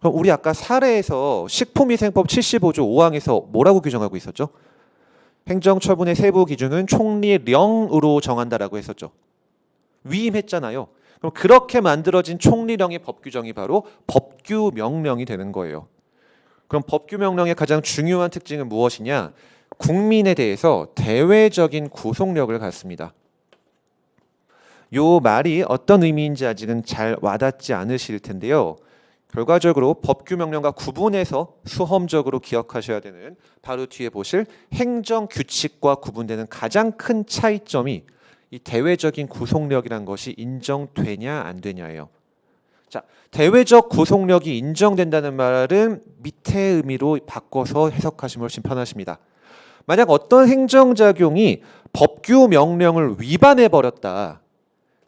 그럼 우리 아까 사례에서 식품위생법 75조 5항에서 뭐라고 규정하고 있었죠? 행정처분의 세부 기준은 총리령으로 정한다라고 했었죠. 위임했잖아요. 그럼 그렇게 만들어진 총리령의 법 규정이 바로 법규 명령이 되는 거예요. 그럼 법규 명령의 가장 중요한 특징은 무엇이냐? 국민에 대해서 대외적인 구속력을 갖습니다. 요 말이 어떤 의미인지 아직은 잘 와닿지 않으실 텐데요. 결과적으로 법규 명령과 구분해서 수험적으로 기억하셔야 되는 바로 뒤에 보실 행정규칙과 구분되는 가장 큰 차이점이 이 대외적인 구속력이란 것이 인정되냐 안 되냐예요. 자, 대외적 구속력이 인정된다는 말은 밑의 의미로 바꿔서 해석하시면 훨씬 편하십니다. 만약 어떤 행정작용이 법규 명령을 위반해 버렸다.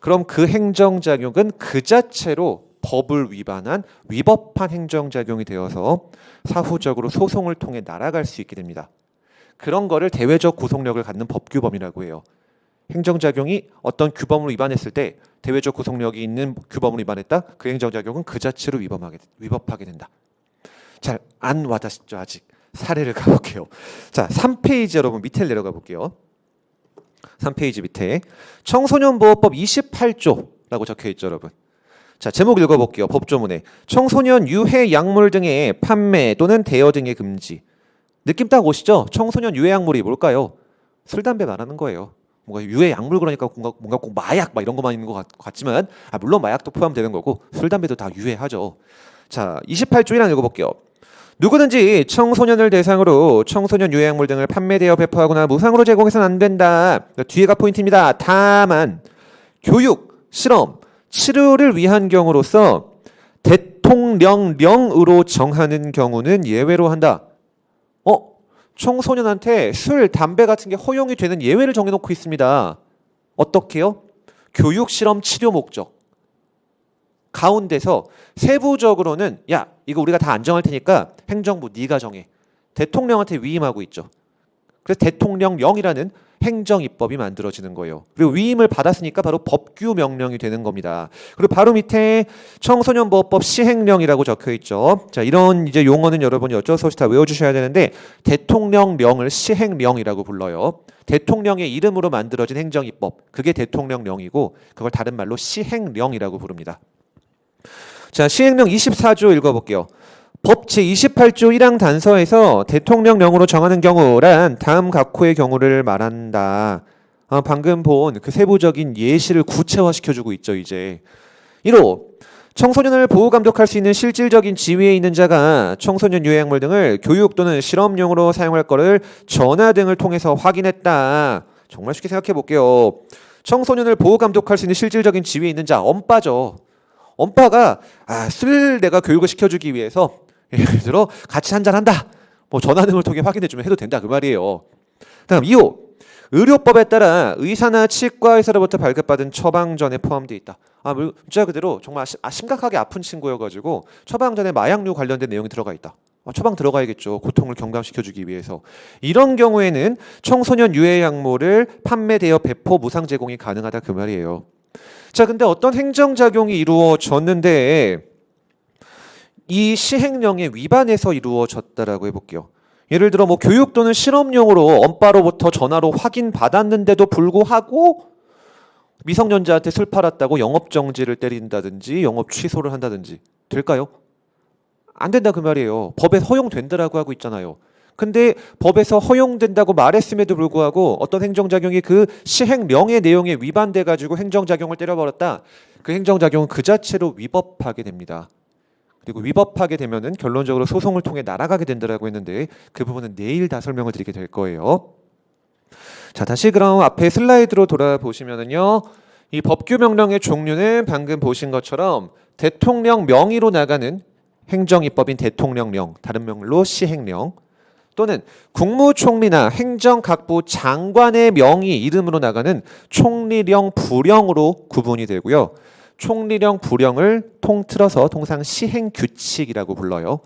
그럼 그 행정작용은 그 자체로 법을 위반한 위법한 행정작용이 되어서 사후적으로 소송을 통해 날아갈 수 있게 됩니다. 그런 거를 대외적 구속력을 갖는 법규범이라고 해요. 행정작용이 어떤 규범을 위반했을 때 대외적 구속력이 있는 규범을 위반했다. 그 행정작용은 그 자체로 위법하게 된다. 잘 안 와닿죠 아직. 사례를 가볼게요. 자, 3페이지 여러분 밑에 내려가 볼게요. 3페이지 밑에 청소년보호법 28조라고 적혀있죠 여러분. 자, 제목 읽어볼게요. 법조문에 청소년 유해 약물 등의 판매 또는 대여 등의 금지. 느낌 딱 오시죠? 청소년 유해 약물이 뭘까요? 술, 담배 말하는 거예요. 뭔가 유해 약물 그러니까 뭔가 꼭 마약 막 이런 것만 있는 것 같지만 물론 마약도 포함되는 거고 술, 담배도 다 유해하죠. 자, 28조 1항 읽어볼게요. 누구든지 청소년을 대상으로 청소년 유해 약물 등을 판매, 대여, 배포하거나 무상으로 제공해서는 안 된다. 뒤에가 포인트입니다. 다만 교육, 실험, 치료를 위한 경우로서 대통령령으로 정하는 경우는 예외로 한다. 청소년한테 술, 담배 같은 게 허용이 되는 예외를 정해놓고 있습니다. 어떻게요? 교육, 실험, 치료 목적. 가운데서 세부적으로는 야 이거 우리가 다 안 정할 테니까 행정부 네가 정해. 대통령한테 위임하고 있죠. 그래서 대통령령이라는 행정입법이 만들어지는 거예요. 그리고 위임을 받았으니까 바로 법규 명령이 되는 겁니다. 그리고 바로 밑에 청소년보호법 시행령이라고 적혀 있죠. 자, 이런 이제 용어는 여러분이 어쩔 수 없이 다 외워주셔야 되는데 대통령령을 시행령이라고 불러요. 대통령의 이름으로 만들어진 행정입법, 그게 대통령령이고 그걸 다른 말로 시행령이라고 부릅니다. 자, 시행령 24조 읽어볼게요. 법 제28조 1항 단서에서 대통령령으로 정하는 경우란 다음 각호의 경우를 말한다. 방금 본 그 세부적인 예시를 구체화시켜주고 있죠. 이제 1호 청소년을 보호 감독할 수 있는 실질적인 지위에 있는 자가 청소년 유해약물 등을 교육 또는 실험용으로 사용할 것을 전화 등을 통해서 확인했다. 정말 쉽게 생각해 볼게요. 청소년을 보호 감독할 수 있는 실질적인 지위에 있는 자, 엄빠죠. 엄빠가 술 내가 교육을 시켜주기 위해서 예를 들어 같이 한잔한다. 뭐 전화 등을 통해 확인해주면 해도 된다 그 말이에요. 다음 2호 의료법에 따라 의사나 치과의사로부터 발급받은 처방전에 포함되어 있다. 문자 그대로 정말 심각하게 아픈 친구여가지고 처방전에 마약류 관련된 내용이 들어가 있다. 처방 들어가야겠죠. 고통을 경감시켜주기 위해서. 이런 경우에는 청소년 유해 약물을 판매, 대여, 배포, 무상 제공이 가능하다 그 말이에요. 자, 근데 어떤 행정작용이 이루어졌는데 이 시행령에 위반해서 이루어졌다라고 해볼게요. 예를 들어 뭐 교육 또는 실험용으로 엄빠로부터 전화로 확인받았는데도 불구하고 미성년자한테 술 팔았다고 영업 정지를 때린다든지 영업 취소를 한다든지 될까요? 안 된다 그 말이에요. 법에 허용된다라고 하고 있잖아요. 근데 법에서 허용된다고 말했음에도 불구하고 어떤 행정작용이 그 시행령의 내용에 위반돼 가지고 행정작용을 때려버렸다. 그 행정작용은 그 자체로 위법하게 됩니다. 그리고 위법하게 되면은 결론적으로 소송을 통해 날아가게 된다라고 했는데 그 부분은 내일 다 설명을 드리게 될 거예요. 자, 다시 그럼 앞에 슬라이드로 돌아보시면은요. 이 법규 명령의 종류는 방금 보신 것처럼 대통령 명의로 나가는 행정입법인 대통령령, 다른 명로 시행령, 또는 국무총리나 행정각부 장관의 명의 이름으로 나가는 총리령, 부령으로 구분이 되고요. 총리령, 부령을 통틀어서 통상 시행규칙이라고 불러요.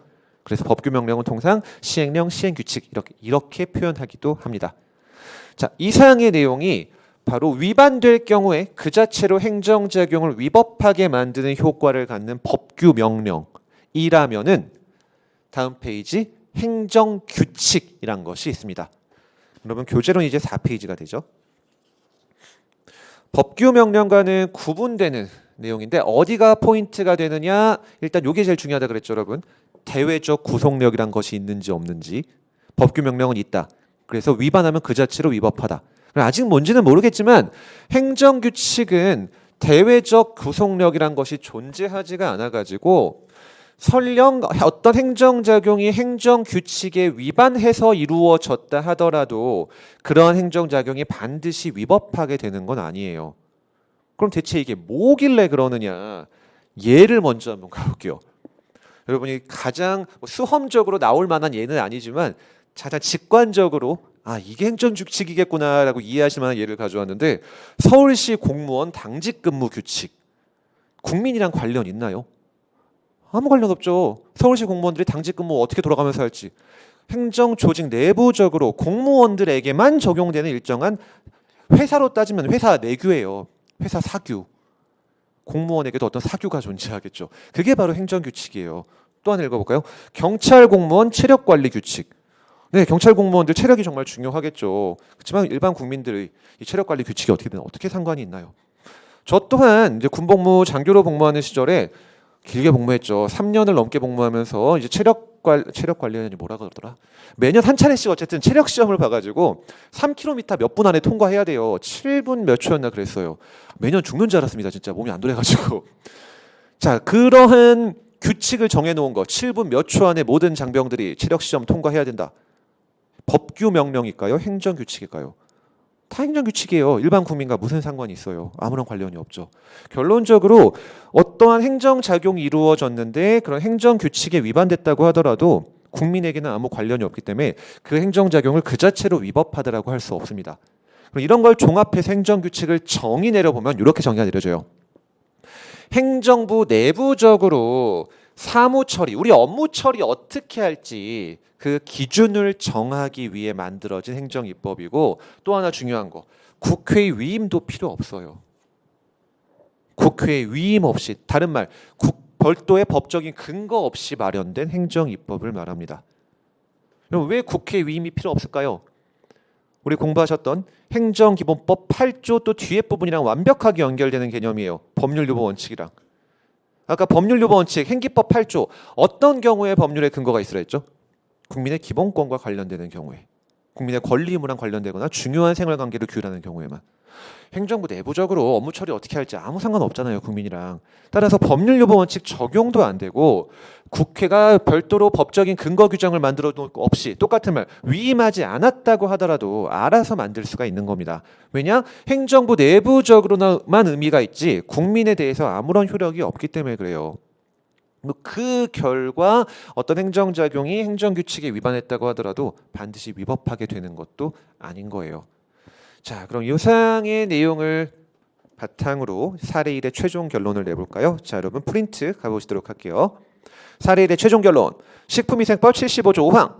그래서 법규명령은 통상 시행령, 시행규칙 이렇게 표현하기도 합니다. 자, 이상의 내용이 바로 위반될 경우에 그 자체로 행정작용을 위법하게 만드는 효과를 갖는 법규명령이라면은 다음 페이지 행정규칙이란 것이 있습니다. 여러분 교재로는 이제 4페이지가 되죠. 법규명령과는 구분되는 내용인데 어디가 포인트가 되느냐, 일단 이게 제일 중요하다 그랬죠 여러분. 대외적 구속력이란 것이 있는지 없는지. 법규명령은 있다. 그래서 위반하면 그 자체로 위법하다. 아직 뭔지는 모르겠지만 행정규칙은 대외적 구속력이란 것이 존재하지가 않아가지고 설령 어떤 행정작용이 행정규칙에 위반해서 이루어졌다 하더라도 그러한 행정작용이 반드시 위법하게 되는 건 아니에요. 그럼 대체 이게 뭐길래 그러느냐, 예를 먼저 한번 가볼게요. 여러분이 가장 수험적으로 나올 만한 예는 아니지만 가장 직관적으로 이게 행정규칙이겠구나 라고 이해하실 만한 예를 가져왔는데, 서울시 공무원 당직근무 규칙 국민이랑 관련 있나요? 아무 관련 없죠. 서울시 공무원들이 당직근무 어떻게 돌아가면서 할지 행정조직 내부적으로 공무원들에게만 적용되는 일정한, 회사로 따지면 회사 내규예요. 회사 사규. 공무원에게도 어떤 사규가 존재하겠죠. 그게 바로 행정규칙이에요. 또 하나 읽어볼까요? 경찰 공무원 체력관리 규칙. 네, 경찰 공무원들 체력이 정말 중요하겠죠. 그렇지만 일반 국민들의 이 체력관리 규칙이 어떻게 상관이 있나요? 저 또한 이제 군복무 장교로 복무하는 시절에 길게 복무했죠. 3년을 넘게 복무하면서 이제 체력 관리원이 뭐라 그러더라? 매년 한 차례씩 어쨌든 체력 시험을 봐가지고 3km 몇 분 안에 통과해야 돼요. 7분 몇 초였나 그랬어요. 매년 죽는 줄 알았습니다. 진짜 몸이 안 돌아가지고. 자, 그러한 규칙을 정해놓은 거, 7분 몇 초 안에 모든 장병들이 체력 시험 통과해야 된다. 법규 명령일까요? 행정규칙일까요? 다 행정규칙이에요. 일반 국민과 무슨 상관이 있어요? 아무런 관련이 없죠. 결론적으로 어떠한 행정작용이 이루어졌는데 그런 행정규칙에 위반됐다고 하더라도 국민에게는 아무 관련이 없기 때문에 그 행정작용을 그 자체로 위법하다라고 할 수 없습니다. 이런 걸 종합해서 행정규칙을 정의 내려보면 이렇게 정의가 내려져요. 행정부 내부적으로 사무처리, 우리 업무 처리 어떻게 할지 그 기준을 정하기 위해 만들어진 행정입법이고, 또 하나 중요한 거, 국회의 위임도 필요 없어요. 국회의 위임 없이, 다른 말 별도의 법적인 근거 없이 마련된 행정입법을 말합니다. 그럼 왜 국회 위임이 필요 없을까요? 우리 공부하셨던 행정기본법 8조 또 뒤에 부분이랑 완벽하게 연결되는 개념이에요. 법률유보 원칙이랑. 아까 법률유보 원칙 행기법 8조 어떤 경우에 법률의 근거가 있으라 했죠? 국민의 기본권과 관련되는 경우에, 국민의 권리 의무랑 관련되거나 중요한 생활관계를 규율하는 경우에만. 행정부 내부적으로 업무 처리 어떻게 할지 아무 상관없잖아요, 국민이랑. 따라서 법률유보 원칙 적용도 안 되고, 국회가 별도로 법적인 근거 규정을 만들어 놓고 없이, 똑같은 말, 위임하지 않았다고 하더라도 알아서 만들 수가 있는 겁니다. 왜냐? 행정부 내부적으로만 의미가 있지 국민에 대해서 아무런 효력이 없기 때문에 그래요. 그 결과 어떤 행정작용이 행정규칙에 위반했다고 하더라도 반드시 위법하게 되는 것도 아닌 거예요. 자, 그럼 이상의 내용을 바탕으로 사례 1의 최종 결론을 내볼까요? 자, 여러분 프린트 가보시도록 할게요. 사례 1의 최종 결론. 식품위생법 75조 5항.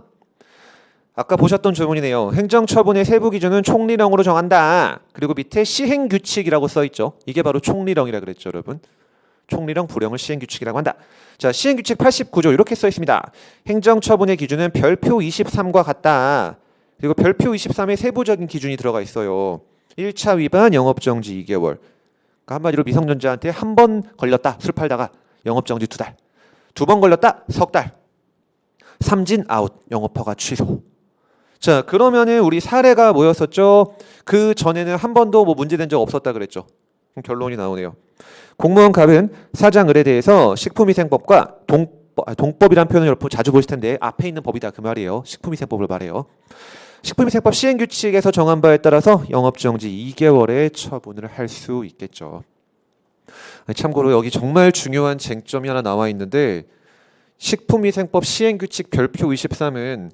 아까 보셨던 조문이네요. 행정처분의 세부 기준은 총리령으로 정한다. 그리고 밑에 시행규칙이라고 써있죠. 이게 바로 총리령이라 그랬죠, 여러분. 총리령, 부령을 시행규칙이라고 한다. 자, 시행규칙 89조 이렇게 써 있습니다. 행정처분의 기준은 별표 23과 같다. 그리고 별표 23에 세부적인 기준이 들어가 있어요. 1차 위반 영업정지 2개월. 그러니까 한마디로 미성년자한테 한 번 걸렸다. 술 팔다가 영업정지 2달. 2번 걸렸다. 석 달. 삼진 아웃. 영업허가 취소. 자, 그러면은 우리 사례가 뭐였었죠? 그 전에는 한 번도 뭐 문제된 적 없었다 그랬죠. 그럼 결론이 나오네요. 공무원 갑은 사장 을에 대해서 식품위생법과 동법이라는 표현을 여러분 자주 보실 텐데 앞에 있는 법이다 그 말이에요. 식품위생법을 말해요. 식품위생법 시행규칙에서 정한 바에 따라서 영업정지 2개월의 처분을 할 수 있겠죠. 참고로 여기 정말 중요한 쟁점이 하나 나와 있는데 식품위생법 시행규칙 별표 23은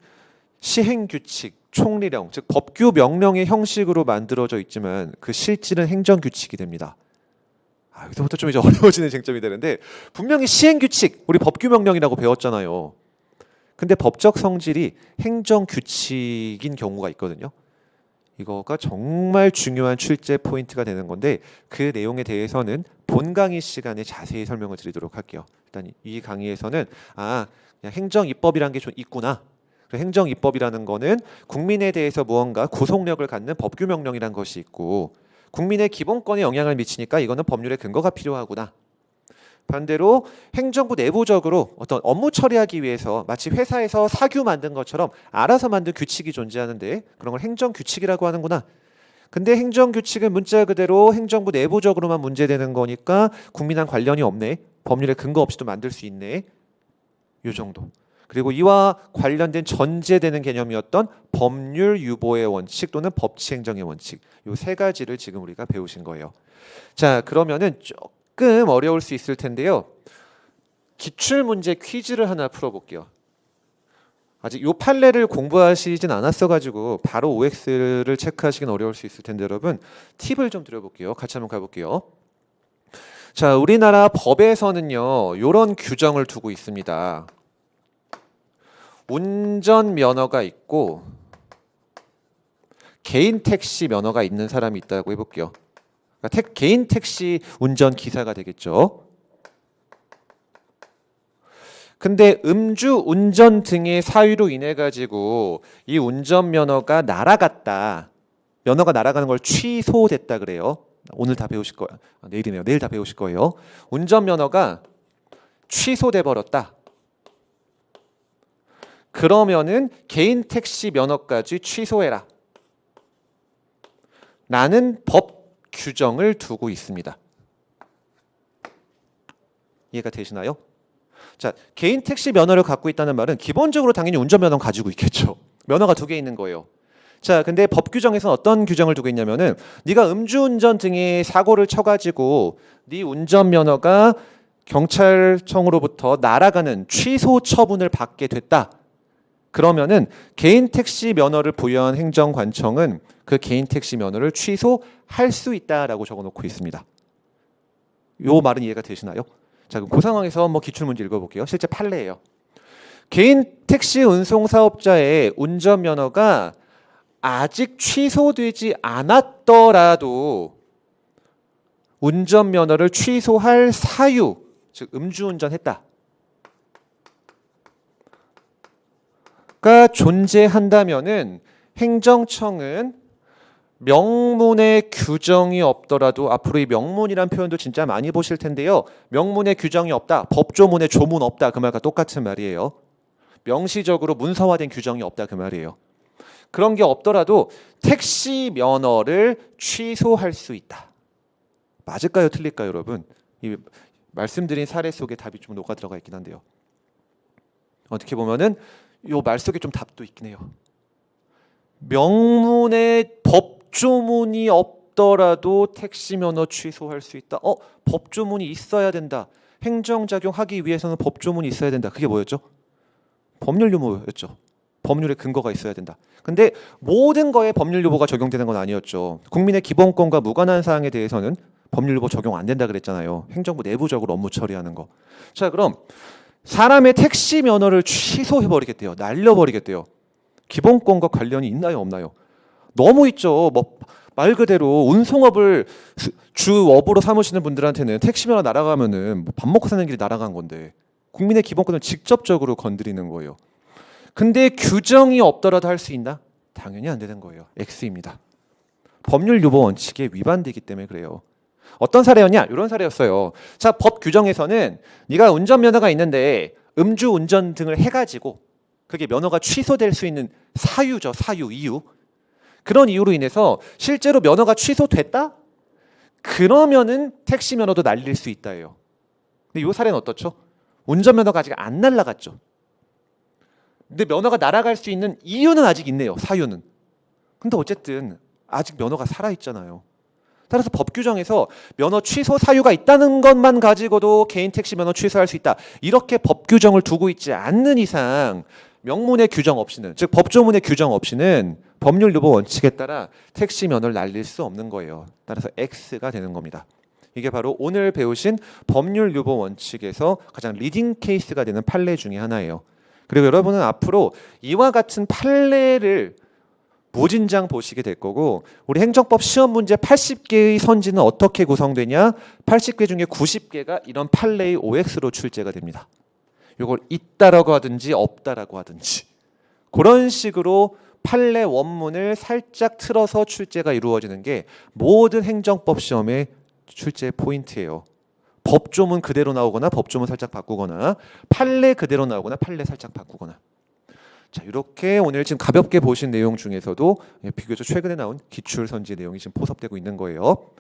시행규칙, 총리령, 즉 법규 명령의 형식으로 만들어져 있지만 그 실질은 행정규칙이 됩니다. 여기서부터 좀 이제 어려워지는 쟁점이 되는데 분명히 시행규칙, 우리 법규 명령이라고 배웠잖아요. 근데 법적 성질이 행정규칙인 경우가 있거든요. 이거가 정말 중요한 출제 포인트가 되는 건데 그 내용에 대해서는 본 강의 시간에 자세히 설명을 드리도록 할게요. 일단 이 강의에서는 그냥 행정입법이라는 게 좀 있구나. 행정입법이라는 거는 국민에 대해서 무언가 구속력을 갖는 법규 명령이라는 것이 있고 국민의 기본권에 영향을 미치니까 이거는 법률의 근거가 필요하구나. 반대로 행정부 내부적으로 어떤 업무 처리하기 위해서 마치 회사에서 사규 만든 것처럼 알아서 만든 규칙이 존재하는데 그런 걸 행정규칙이라고 하는구나. 근데 행정규칙은 문자 그대로 행정부 내부적으로만 문제되는 거니까 국민랑 관련이 없네. 법률의 근거 없이도 만들 수 있네. 이 정도. 그리고 이와 관련된 전제되는 개념이었던 법률 유보의 원칙 또는 법치행정의 원칙. 이 세 가지를 지금 우리가 배우신 거예요. 자, 그러면은 조금 어려울 수 있을 텐데요. 기출문제 퀴즈를 하나 풀어볼게요. 아직 이 판례를 공부하시진 않았어가지고 바로 OX를 체크하시긴 어려울 수 있을 텐데 여러분 팁을 좀 드려볼게요. 같이 한번 가볼게요. 자, 우리나라 법에서는요 이런 규정을 두고 있습니다. 운전면허가 있고 개인 택시 면허가 있는 사람이 있다고 해볼게요. 그러니까 개인 택시 운전기사가 되겠죠. 근데 음주 운전 등의 사유로 인해 가지고 이 운전면허가 날아갔다. 면허가 날아가는 걸 취소됐다 그래요. 오늘 다 배우실 거예요. 내일이네요. 내일 다 배우실 거예요. 운전면허가 취소돼 버렸다. 그러면은 개인 택시 면허까지 취소해라. 라는 법 규정을 두고 있습니다. 이해가 되시나요? 자, 개인 택시 면허를 갖고 있다는 말은 기본적으로 당연히 운전면허는 가지고 있겠죠. 면허가 2개 있는 거예요. 자, 근데 법 규정에서는 어떤 규정을 두고 있냐면은 네가 음주운전 등의 사고를 쳐가지고 네 운전면허가 경찰청으로부터 날아가는 취소 처분을 받게 됐다. 그러면은 개인 택시 면허를 부여한 행정관청은 그 개인 택시 면허를 취소할 수 있다라고 적어놓고 있습니다. 요 말은 이해가 되시나요? 자, 그럼 그 상황에서 기출문제 읽어볼게요. 실제 판례예요. 개인 택시 운송 사업자의 운전면허가 아직 취소되지 않았더라도 운전면허를 취소할 사유, 즉 음주운전했다. 가 존재한다면은 행정청은 명문의 규정이 없더라도 앞으로 이 명문이란 표현도 진짜 많이 보실 텐데요. 명문의 규정이 없다. 법조문에 조문 없다. 그 말과 똑같은 말이에요. 명시적으로 문서화된 규정이 없다. 그 말이에요. 그런 게 없더라도 택시 면허를 취소할 수 있다. 맞을까요? 틀릴까요? 여러분? 이 말씀드린 사례 속에 답이 좀 녹아 들어가 있긴 한데요. 어떻게 보면은 요 말 속에 좀 답도 있긴 해요. 명문의 법조문이 없더라도 택시 면허 취소할 수 있다. 법조문이 있어야 된다. 행정작용하기 위해서는 법조문이 있어야 된다. 그게 뭐였죠? 법률 유보였죠. 법률의 근거가 있어야 된다. 근데 모든 거에 법률 유보가 적용되는 건 아니었죠. 국민의 기본권과 무관한 사항에 대해서는 법률 유보 적용 안 된다 그랬잖아요. 행정부 내부적으로 업무 처리하는 거. 자, 그럼 사람의 택시 면허를 취소해버리겠대요. 날려버리겠대요. 기본권과 관련이 있나요, 없나요? 너무 있죠. 말 그대로 운송업을 주업으로 삼으시는 분들한테는 택시 면허 날아가면은 밥 먹고 사는 길이 날아간 건데 국민의 기본권을 직접적으로 건드리는 거예요. 근데 규정이 없더라도 할 수 있나? 당연히 안 되는 거예요. X입니다. 법률 유보 원칙에 위반되기 때문에 그래요. 어떤 사례였냐? 이런 사례였어요. 자, 법 규정에서는 네가 운전면허가 있는데 음주운전 등을 해가지고 그게 면허가 취소될 수 있는 사유죠. 사유, 이유. 그런 이유로 인해서 실제로 면허가 취소됐다? 그러면은 택시 면허도 날릴 수 있다예요. 근데 이 사례는 어떻죠? 운전면허가 아직 안 날라갔죠. 근데 면허가 날아갈 수 있는 이유는 아직 있네요. 사유는. 근데 어쨌든 아직 면허가 살아있잖아요. 따라서 법 규정에서 면허 취소 사유가 있다는 것만 가지고도 개인 택시 면허 취소할 수 있다. 이렇게 법 규정을 두고 있지 않는 이상 명문의 규정 없이는, 즉 법조문의 규정 없이는 법률 유보 원칙에 따라 택시 면허를 날릴 수 없는 거예요. 따라서 X가 되는 겁니다. 이게 바로 오늘 배우신 법률 유보 원칙에서 가장 리딩 케이스가 되는 판례 중에 하나예요. 그리고 여러분은 앞으로 이와 같은 판례를 무진장 보시게 될 거고, 우리 행정법 시험 문제 80개의 선지는 어떻게 구성되냐? 80개 중에 90개가 이런 판례의 OX로 출제가 됩니다. 이걸 있다라고 하든지 없다라고 하든지 그런 식으로 판례 원문을 살짝 틀어서 출제가 이루어지는 게 모든 행정법 시험의 출제 포인트예요. 법조문 그대로 나오거나 법조문 살짝 바꾸거나 판례 그대로 나오거나 판례 살짝 바꾸거나. 자, 이렇게 오늘 지금 가볍게 보신 내용 중에서도 비교적 최근에 나온 기출선지 내용이 지금 포섭되고 있는 거예요.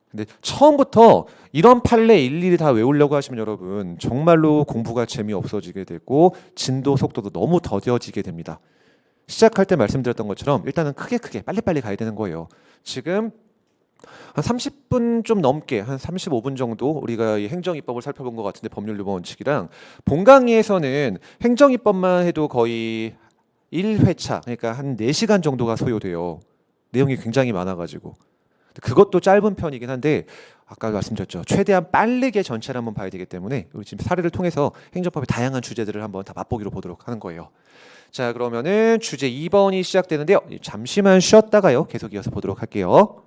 근데 처음부터 이런 판례 일일이 다 외우려고 하시면 여러분 정말로 공부가 재미없어지게 되고 진도 속도도 너무 더뎌지게 됩니다. 시작할 때 말씀드렸던 것처럼 일단은 크게 빨리빨리 가야 되는 거예요. 지금 한 30분 좀 넘게 한 35분 정도 우리가 이 행정입법을 살펴본 것 같은데, 법률 유보 원칙이랑 본강의에서는 행정입법만 해도 거의 1회차, 그러니까 한 4시간 정도가 소요돼요. 내용이 굉장히 많아가지고 그것도 짧은 편이긴 한데 아까 말씀드렸죠. 최대한 빠르게 전체를 한번 봐야 되기 때문에 우리 지금 사례를 통해서 행정법의 다양한 주제들을 한번 다 맛보기로 보도록 하는 거예요. 자, 그러면은 주제 2번이 시작되는데요. 잠시만 쉬었다가요. 계속 이어서 보도록 할게요.